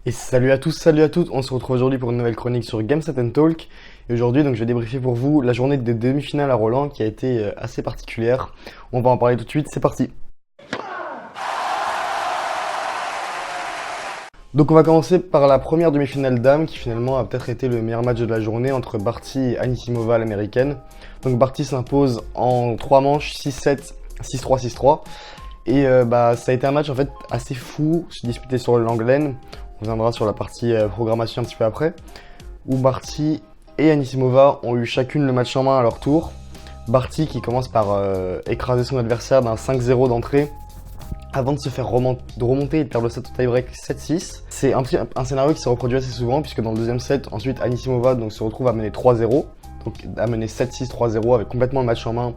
Et salut à tous, salut à toutes, on se retrouve aujourd'hui pour une nouvelle chronique sur Game Set Talk. Et aujourd'hui, donc, je vais débriefer pour vous la journée des demi-finales à Roland qui a été assez particulière. On va en parler tout de suite, c'est parti. Donc on va commencer par la première demi-finale dames qui finalement a peut-être été le meilleur match de la journée entre Barty et Anisimova l'américaine. Donc Barty s'impose en 3 manches, 6-7, 6-3, 6-3. Et ça a été un match en fait assez fou, disputé sur le Langlaine. On reviendra sur la partie programmation un petit peu après. Où Barty et Anisimova ont eu chacune le match en main à leur tour. Barty qui commence par écraser son adversaire d'un 5-0 d'entrée avant de se faire remonter et de perdre le set au tie-break 7-6. C'est un scénario qui s'est reproduit assez souvent puisque dans le deuxième set, ensuite Anisimova donc, se retrouve à mener 3-0, donc à mener 7-6, 3-0 avec complètement le match en main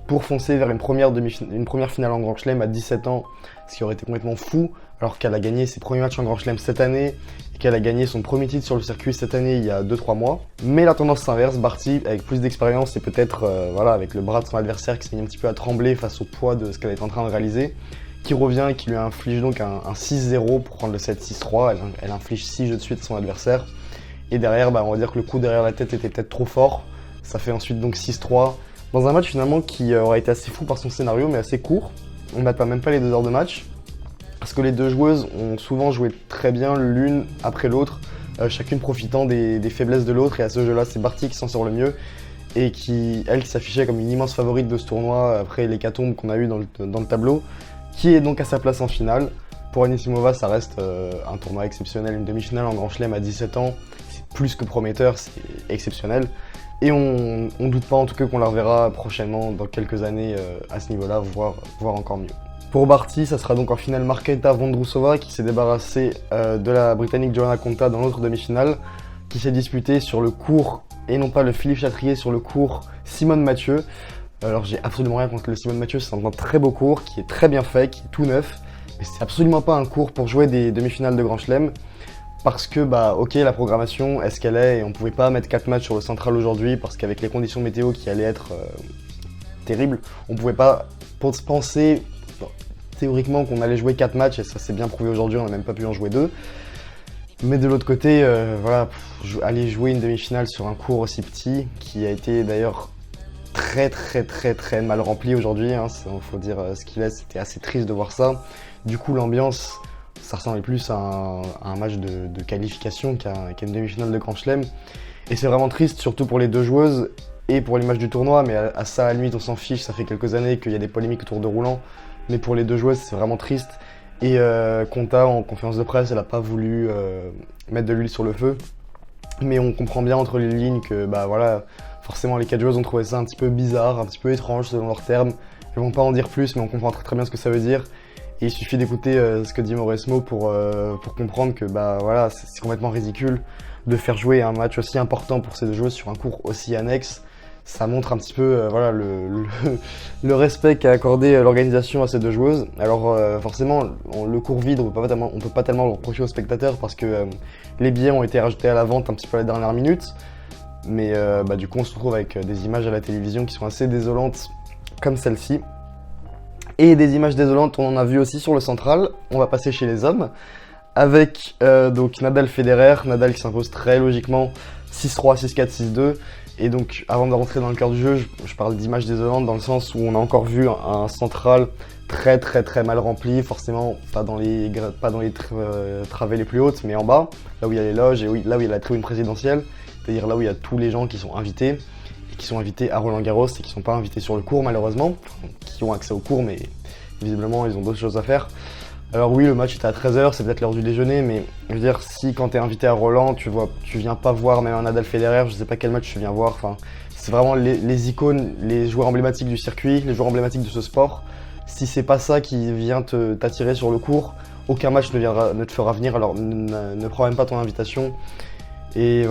pour foncer vers une première finale en Grand Chelem à 17 ans, ce qui aurait été complètement fou, alors qu'elle a gagné ses premiers matchs en Grand Chelem cette année et qu'elle a gagné son premier titre sur le circuit cette année il y a 2-3 mois. Mais la tendance s'inverse, Barty avec plus d'expérience et peut-être avec le bras de son adversaire qui s'est mis un petit peu à trembler face au poids de ce qu'elle est en train de réaliser, qui revient et qui lui inflige donc un 6-0 pour prendre le 7-6-3. Elle inflige 6 jeux de suite à son adversaire. Et derrière, on va dire que le coup derrière la tête était peut-être trop fort. Ça fait ensuite donc 6-3. Dans un match finalement qui aurait été assez fou par son scénario, mais assez court. On ne bat même pas les 2 heures de match. Parce que les deux joueuses ont souvent joué très bien l'une après l'autre, chacune profitant des faiblesses de l'autre. Et à ce jeu-là, c'est Barty qui s'en sort le mieux. Et qui s'affichait comme une immense favorite de ce tournoi après l'hécatombe qu'on a eu dans le tableau, qui est donc à sa place en finale. Pour Anisimova, ça reste un tournoi exceptionnel, une demi-finale en Grand Chelem à 17 ans, c'est plus que prometteur, c'est exceptionnel. Et on doute pas en tout cas qu'on la reverra prochainement dans quelques années à ce niveau-là, voire encore mieux. Pour Barty, ça sera donc en finale Marketa Vondrousova qui s'est débarrassée de la Britannique Johanna Konta dans l'autre demi-finale, qui s'est disputée sur le court, et non pas le Philippe Chatrier, sur le court Simone Mathieu. Alors j'ai absolument rien contre le Simone Mathieu, c'est un très beau cours qui est très bien fait, qui est tout neuf, mais c'est absolument pas un cours pour jouer des demi-finales de Grand Chelem, parce que ok, la programmation est ce qu'elle est, et on pouvait pas mettre 4 matchs sur le central aujourd'hui, parce qu'avec les conditions météo qui allaient être terribles, on pouvait pas penser théoriquement qu'on allait jouer 4 matchs, et ça s'est bien prouvé aujourd'hui, on n'a même pas pu en jouer 2. Mais de l'autre côté, aller jouer une demi-finale sur un cours aussi petit, qui a été d'ailleurs très mal rempli aujourd'hui, faut dire ce qu'il est, c'était assez triste de voir ça. Du coup l'ambiance, ça ressemblait plus à un match de qualification qu'à une demi-finale de Grand Chelem. Et c'est vraiment triste, surtout pour les deux joueuses et pour l'image du tournoi, mais à ça à la limite on s'en fiche, ça fait quelques années qu'il y a des polémiques autour de Roland, mais pour les deux joueuses c'est vraiment triste. Et Konta en conférence de presse, elle n'a pas voulu mettre de l'huile sur le feu, mais on comprend bien entre les lignes que forcément les 4 joueuses ont trouvé ça un petit peu bizarre, un petit peu étrange selon leurs termes. Elles vont pas en dire plus, mais on comprend très bien ce que ça veut dire. Et il suffit d'écouter ce que dit Mauresmo pour comprendre que c'est complètement ridicule de faire jouer un match aussi important pour ces deux joueuses sur un cours aussi annexe. Ça montre un petit peu le respect qu'a accordé l'organisation à ces deux joueuses. Alors forcément, le cours vide, on peut pas tellement le reprocher aux spectateurs parce que les billets ont été rajoutés à la vente un petit peu à la dernière minute. Mais du coup on se retrouve avec des images à la télévision qui sont assez désolantes comme celle-ci. Et des images désolantes on en a vu aussi sur le central. On va passer chez les hommes avec donc Nadal Federer, Nadal qui s'impose très logiquement 6-3, 6-4, 6-2. Et donc avant de rentrer dans le cœur du jeu, je parle d'images désolantes dans le sens où on a encore vu un central très mal rempli, forcément pas dans les travées les plus hautes, mais en bas, là où il y a les loges et là où il y a la tribune présidentielle, c'est-à-dire là où il y a tous les gens qui sont invités, et qui sont invités à Roland-Garros et qui ne sont pas invités sur le cours malheureusement, qui ont accès au cours mais visiblement ils ont d'autres choses à faire. Alors oui, le match était à 13h, c'est peut-être l'heure du déjeuner, mais je veux dire, si quand t'es invité à Roland, tu viens pas voir même un Nadal Federer, je sais pas quel match tu viens voir, c'est vraiment les icônes, les joueurs emblématiques du circuit, les joueurs emblématiques de ce sport. Si c'est pas ça qui vient t'attirer sur le cours, aucun match ne te fera venir, alors ne prends même pas ton invitation. Et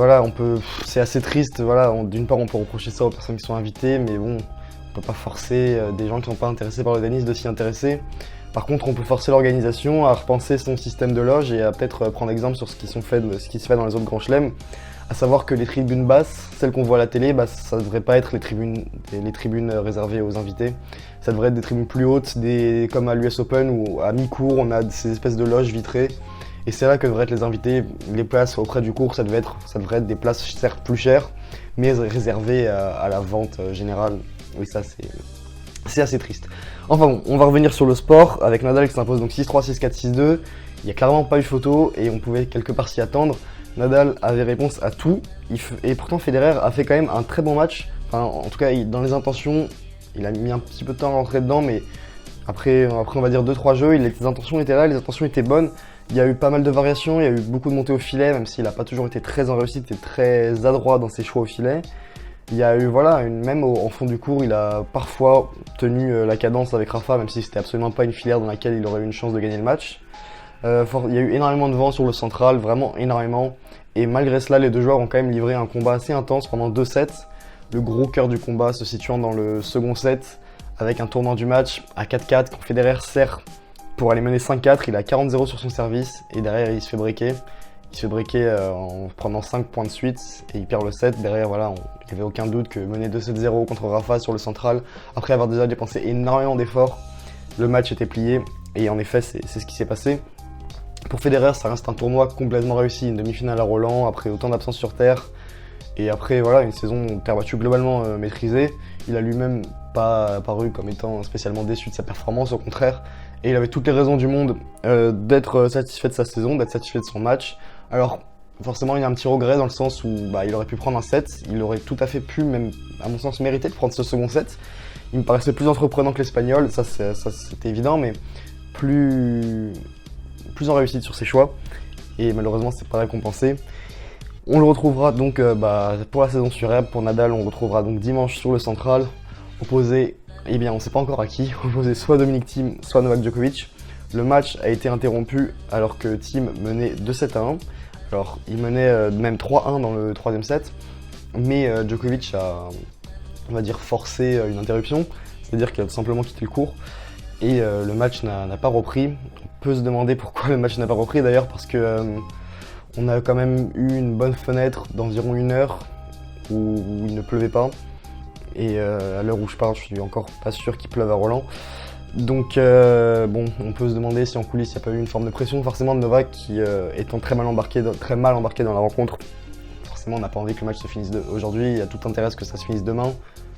c'est assez triste, d'une part on peut reprocher ça aux personnes qui sont invitées, mais bon, on peut pas forcer des gens qui sont pas intéressés par le tennis de s'y intéresser. Par contre, on peut forcer l'organisation à repenser son système de loge et à peut-être prendre exemple sur ce qui se fait dans les autres grands chelems. À savoir que les tribunes basses, celles qu'on voit à la télé, ça ne devrait pas être les tribunes réservées aux invités. Ça devrait être des tribunes plus hautes, comme à l'US Open où à mi-cours on a ces espèces de loges vitrées. Et c'est là que devraient être les invités. Les places auprès du cours, ça devrait être des places certes plus chères, mais réservées à la vente générale. Oui, ça c'est assez triste. Enfin bon, on va revenir sur le sport, avec Nadal qui s'impose donc 6-3, 6-4, 6-2. Il n'y a clairement pas eu photo et on pouvait quelque part s'y attendre. Nadal avait réponse à tout, et pourtant Federer a fait quand même un très bon match. Enfin, en tout cas, dans les intentions, il a mis un petit peu de temps à rentrer dedans, mais après on va dire 2-3 jeux, les intentions étaient là, les intentions étaient bonnes. Il y a eu pas mal de variations, il y a eu beaucoup de montées au filet, même s'il n'a pas toujours été très en réussite et très adroit dans ses choix au filet. Il y a eu, voilà, même en fond du cours, il a parfois tenu la cadence avec Rafa, même si c'était absolument pas une filière dans laquelle il aurait eu une chance de gagner le match. Il y a eu énormément de vent sur le central, vraiment énormément. Et malgré cela, les deux joueurs ont quand même livré un combat assez intense pendant 2 sets. Le gros cœur du combat se situant dans le second set, avec un tournant du match à 4-4, quand Federer sert pour aller mener 5-4, il a 40-0 sur son service, et derrière il se fait breaker. Il se fait breaker en prenant 5 points de suite, et il perd le set. Derrière, voilà, il n'y avait aucun doute que mener 2-7-0 contre Rafa sur le central, après avoir déjà dépensé énormément d'efforts, le match était plié, et en effet, c'est ce qui s'est passé. Pour Federer, ça reste un tournoi complètement réussi, une demi-finale à Roland, après autant d'absence sur terre, et après voilà, une saison terre battue globalement maîtrisée. Il a lui-même pas apparu comme étant spécialement déçu de sa performance, au contraire, et il avait toutes les raisons du monde d'être satisfait de sa saison, d'être satisfait de son match. Alors forcément il y a un petit regret dans le sens où il aurait pu prendre un set, il aurait tout à fait pu, même à mon sens, mériter de prendre ce second set. Il me paraissait plus entreprenant que l'Espagnol, ça c'était évident, mais plus en réussite sur ses choix, et malheureusement c'est pas récompensé. On le retrouvera donc pour la saison sur herbe. Pour Nadal, on le retrouvera donc dimanche sur le central, opposé, eh bien on sait pas encore à qui, opposé soit Dominic Thiem, soit Novak Djokovic. Le match a été interrompu alors que Thiem menait 2-7-1. Alors il menait même 3-1 dans le troisième set, mais Djokovic a, on va dire, forcé une interruption, c'est-à-dire qu'il a tout simplement quitté le court. Et le match n'a pas repris. On peut se demander pourquoi le match n'a pas repris d'ailleurs, parce que on a quand même eu une bonne fenêtre d'environ 1 heure où il ne pleuvait pas. Et à l'heure où je parle, je suis encore pas sûr qu'il pleuve à Roland. Donc bon, on peut se demander si en coulisses il n'y a pas eu une forme de pression forcément de Novak qui étant très mal embarqué dans la rencontre. Forcément on n'a pas envie que le match se finisse aujourd'hui, il y a tout intérêt à ce que ça se finisse demain,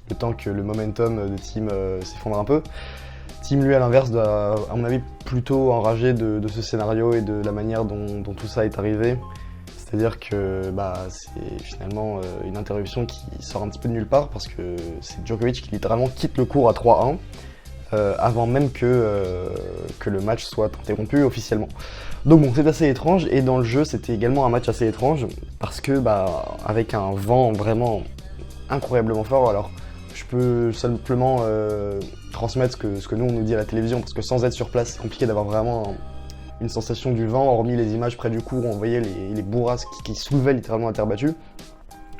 le temps que le momentum de Thiem s'effondre un peu. Thiem, lui, à l'inverse, doit, à mon avis, plutôt enragé de ce scénario et de la manière dont tout ça est arrivé. C'est-à-dire que c'est finalement une interruption qui sort un petit peu de nulle part, parce que c'est Djokovic qui littéralement quitte le court à 3-1 avant même que le match soit interrompu officiellement. Donc bon, c'est assez étrange, et dans le jeu, c'était également un match assez étrange, parce que avec un vent vraiment incroyablement fort. Alors je peux simplement transmettre ce que nous on nous dit à la télévision, parce que sans être sur place, c'est compliqué d'avoir vraiment une sensation du vent, hormis les images près du court où on voyait les bourrasques qui soulevaient littéralement la terre battue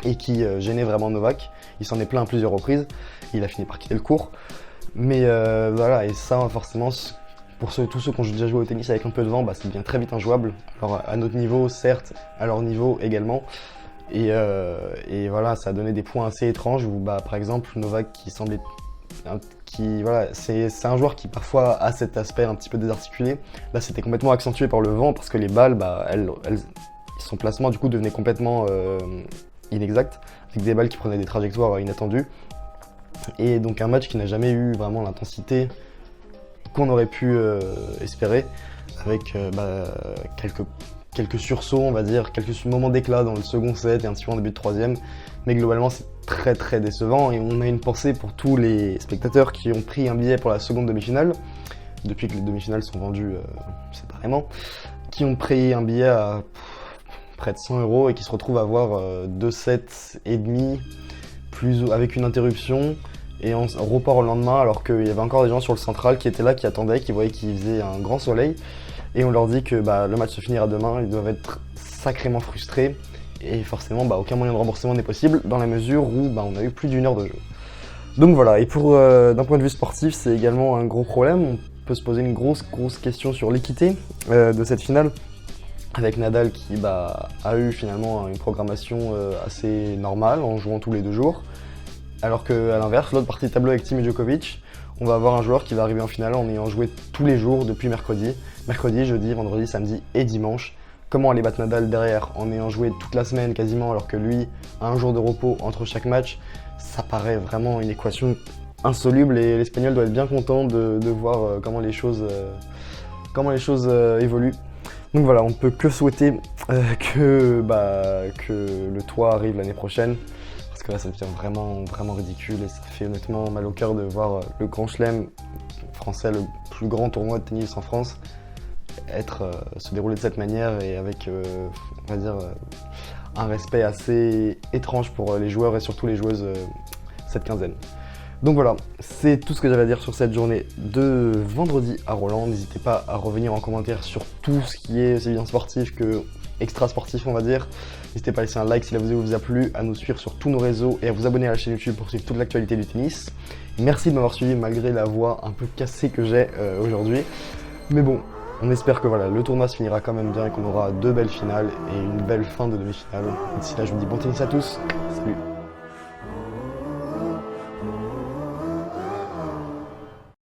et qui gênaient vraiment Novak. Il s'en est plaint à plusieurs reprises, et il a fini par quitter le court. Mais voilà, et ça forcément, pour tous ceux qui ont déjà joué au tennis avec un peu de vent, ça devient très vite injouable. Alors à notre niveau, certes, à leur niveau également. Et voilà, ça a donné des points assez étranges où par exemple Novak qui semblait c'est un joueur qui parfois a cet aspect un petit peu désarticulé. Là c'était complètement accentué par le vent, parce que les balles, son placement du coup devenait complètement inexact, avec des balles qui prenaient des trajectoires inattendues. Et donc un match qui n'a jamais eu vraiment l'intensité qu'on aurait pu espérer, avec quelques sursauts, on va dire, quelques moments d'éclat dans le second set et un petit peu en début de troisième, mais globalement c'est très très décevant, et on a une pensée pour tous les spectateurs qui ont pris un billet pour la seconde demi-finale, depuis que les demi-finales sont vendues séparément, qui ont pris un billet à près de 100 € et qui se retrouvent à avoir 2 sets et demi, avec une interruption, et on repart au lendemain, alors qu'il y avait encore des gens sur le central qui étaient là, qui attendaient, qui voyaient qu'il faisait un grand soleil. Et on leur dit que le match se finira demain, ils doivent être sacrément frustrés, et forcément aucun moyen de remboursement n'est possible, dans la mesure où on a eu plus d'1 heure de jeu. Donc voilà, et pour d'un point de vue sportif, c'est également un gros problème. On peut se poser une grosse question sur l'équité de cette finale, avec Nadal qui a eu finalement une programmation assez normale en jouant tous les 2 jours, alors qu'à l'inverse, l'autre partie de tableau avec Thiem et Djokovic, on va avoir un joueur qui va arriver en finale en ayant joué tous les jours depuis mercredi, jeudi, vendredi, samedi et dimanche. comment aller battre Nadal derrière en ayant joué toute la semaine quasiment alors que lui a un jour de repos entre chaque match, ça paraît vraiment une équation insoluble et l'Espagnol doit être bien content de voir comment les choses évoluent. Donc voilà, on ne peut que souhaiter que le toit arrive l'année prochaine. Parce que là, ça devient vraiment ridicule et ça fait honnêtement mal au cœur de voir le Grand Chelem français, le plus grand tournoi de tennis en France, se dérouler de cette manière et avec, on va dire, un respect assez étrange pour les joueurs et surtout les joueuses cette quinzaine. Donc voilà, c'est tout ce que j'avais à dire sur cette journée de vendredi à Roland. N'hésitez pas à revenir en commentaire sur tout ce qui est aussi bien sportif que extra sportif, on va dire. N'hésitez pas à laisser un like si la vidéo vous a plu, à nous suivre sur tous nos réseaux et à vous abonner à la chaîne YouTube pour suivre toute l'actualité du tennis. Merci de m'avoir suivi malgré la voix un peu cassée que j'ai aujourd'hui. Mais bon, on espère que voilà, le tournoi se finira quand même bien et qu'on aura 2 belles finales et une belle fin de demi-finale. D'ici là, je vous dis bon tennis à tous. Salut!